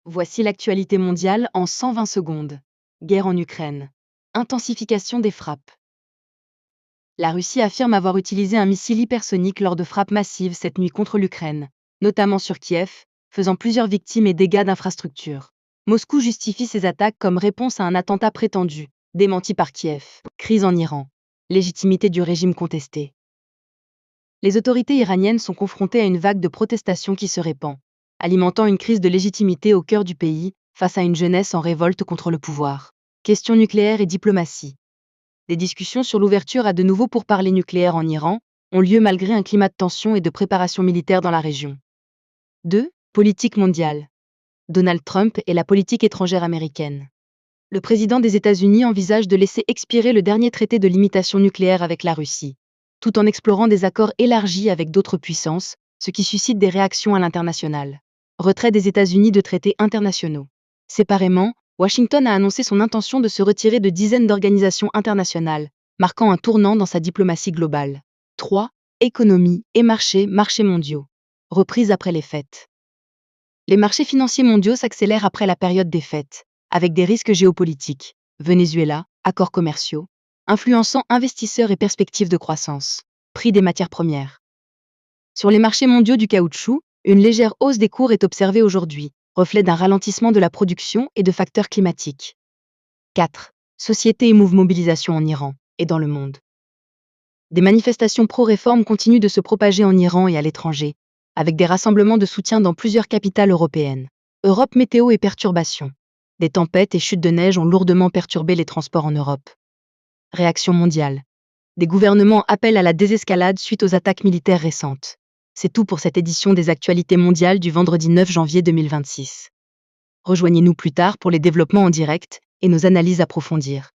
Voici l'actualité mondiale en 120 secondes. Guerre en Ukraine. Intensification des frappes. La Russie affirme avoir utilisé un missile hypersonique lors de frappes massives cette nuit contre l'Ukraine, notamment sur Kiev, faisant plusieurs victimes et dégâts d'infrastructures. Moscou justifie ces attaques comme réponse à un attentat prétendu, démenti par Kiev. Crise en Iran. Légitimité du régime contestée. Les autorités iraniennes sont confrontées à une vague de protestations qui se répand, alimentant une crise de légitimité au cœur du pays, face à une jeunesse en révolte contre le pouvoir. Questions nucléaires et diplomatie. Des discussions sur l'ouverture à de nouveaux pourparlers nucléaires en Iran ont lieu malgré un climat de tension et de préparation militaire dans la région. 2. Politique mondiale. Donald Trump et la politique étrangère américaine. Le président des États-Unis envisage de laisser expirer le dernier traité de limitation nucléaire avec la Russie, tout en explorant des accords élargis avec d'autres puissances, ce qui suscite des réactions à l'international. Retrait des États-Unis de traités internationaux. Séparément, Washington a annoncé son intention de se retirer de dizaines d'organisations internationales, marquant un tournant dans sa diplomatie globale. 3. Économie et marchés mondiaux. Reprise après les fêtes. Les marchés financiers mondiaux s'accélèrent après la période des fêtes, avec des risques géopolitiques, Venezuela, accords commerciaux, influençant investisseurs et perspectives de croissance. Prix des matières premières. Sur les marchés mondiaux du caoutchouc, une légère hausse des cours est observée aujourd'hui, reflet d'un ralentissement de la production et de facteurs climatiques. 4. Société et mobilisation en Iran et dans le monde. Des manifestations pro-réforme continuent de se propager en Iran et à l'étranger, avec des rassemblements de soutien dans plusieurs capitales européennes. Europe, météo et perturbations. Des tempêtes et chutes de neige ont lourdement perturbé les transports en Europe. Réaction mondiale. Des gouvernements appellent à la désescalade suite aux attaques militaires récentes. C'est tout pour cette édition des actualités mondiales du vendredi 9 janvier 2026. Rejoignez-nous plus tard pour les développements en direct et nos analyses approfondies.